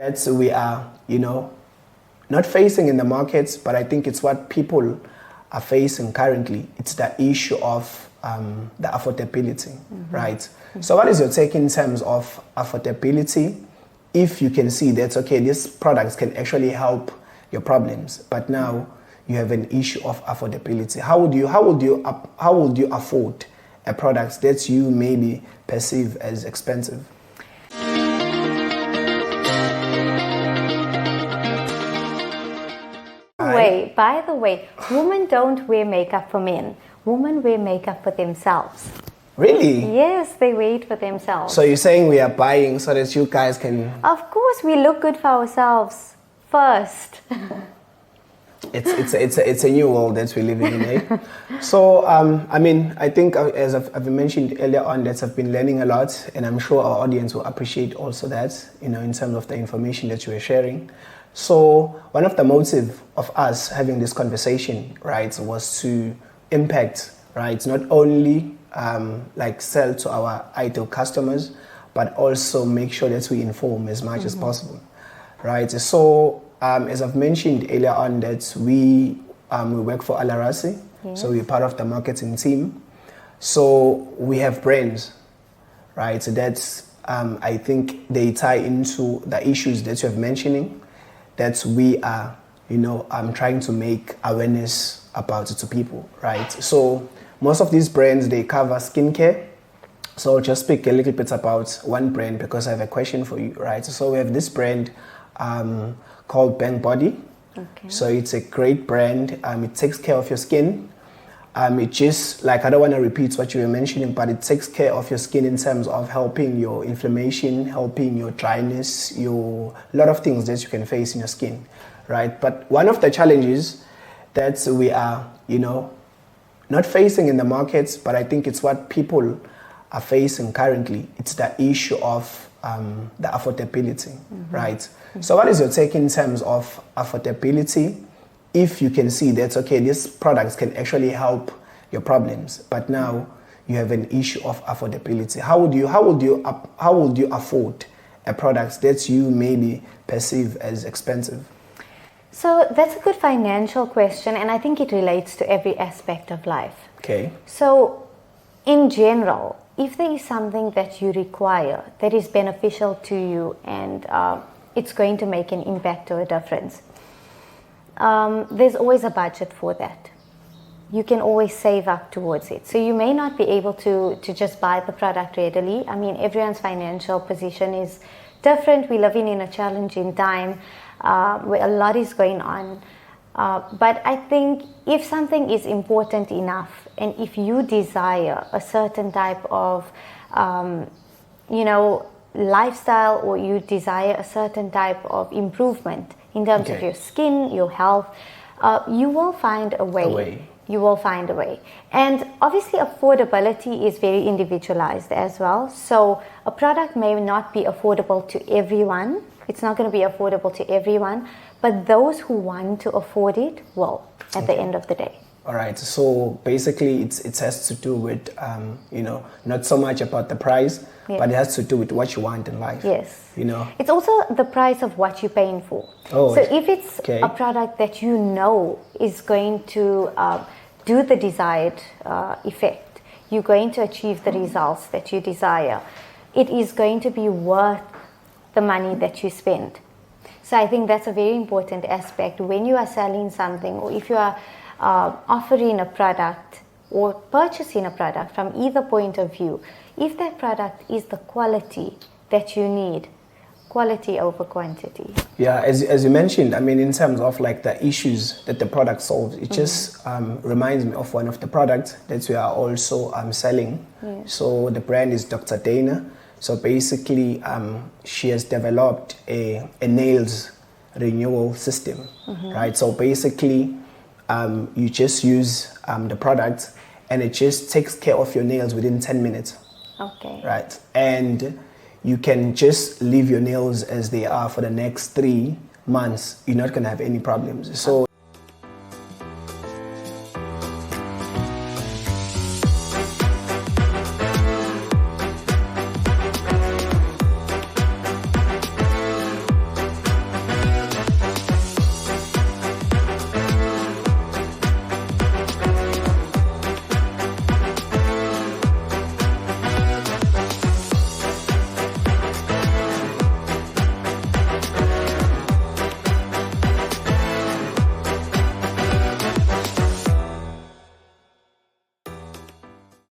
That's we are, not facing in the markets, but I think it's what people are facing currently. It's the issue of the affordability, right? Mm-hmm. So what is your take in terms of affordability? If you can see that, okay, these products can actually help your problems, but now you have an issue of affordability. How would you afford a product that you maybe perceive as expensive? By the way, women don't wear makeup for men. Women wear makeup for themselves. Really? Yes, they wear it for themselves. So you're saying we are buying so that you guys can... Of course, we look good for ourselves first. It's a new world that we're living in, eh? So, I think as I've mentioned earlier on, that I've been learning a lot, and I'm sure our audience will appreciate also that, in terms of the information that you were sharing. So one of the motives of us having this conversation, right, was to impact, right, not only sell to our ideal customers, but also make sure that we inform as much as possible, right? So as I've mentioned earlier on, that we work for Alarasi, yes. So we're part of the marketing team. So we have brands, right? So that's I think they tie into the issues that you're mentioning. That we are, trying to make awareness about it to people, right? So most of these brands, they cover skincare. So I'll just speak a little bit about one brand because I have a question for you, right? So we have this brand called Bank Body. Okay. So it's a great brand. It takes care of your skin. It just, I don't want to repeat what you were mentioning, but it takes care of your skin in terms of helping your inflammation, helping your dryness, a lot of things that you can face in your skin, right? But one of the challenges that we are, not facing in the markets, but I think it's what people are facing currently. It's the issue of the affordability, right? Mm-hmm. So what is your take in terms of affordability? If you can see that, okay, these products can actually help your problems, but now you have an issue of affordability. How would you afford a product that you maybe perceive as expensive? So that's a good financial question, and I think it relates to every aspect of life. Okay. So in general, if there is something that you require that is beneficial to you and it's going to make an impact or a difference, there's always a budget for that. You can always save up towards it. So you may not be able to just buy the product readily. I mean, everyone's financial position is different. We're living in a challenging time where a lot is going on. But I think if something is important enough and if you desire a certain type of, lifestyle, or you desire a certain type of improvement in terms of your skin, your health, you will find a way. You will find a way. And obviously affordability is very individualized as well. So a product may not be affordable to everyone. It's not going to be affordable to everyone, but those who want to afford it will at the end of the day. All right. So basically it has to do with, not so much about the price, but it has to do with what you want in life. Yes. It's also the price of what you're paying for. Oh, so if it's a product that is going to do the desired effect, you're going to achieve the results that you desire, it is going to be worth the money that you spend. So I think that's a very important aspect when you are selling something, or if you are offering a product or purchasing a product from either point of view. If that product is the quality that you need, quality over quantity. Yeah, as you mentioned, in terms of the issues that the product solves, it just reminds me of one of the products that we are also selling. Yeah. So the brand is Dr. Dana. So basically, she has developed a nails renewal system, right? So basically, you just use the product and it just takes care of your nails within 10 minutes. Okay. Right. And you can just leave your nails as they are for the next 3 months. You're not going to have any problems. So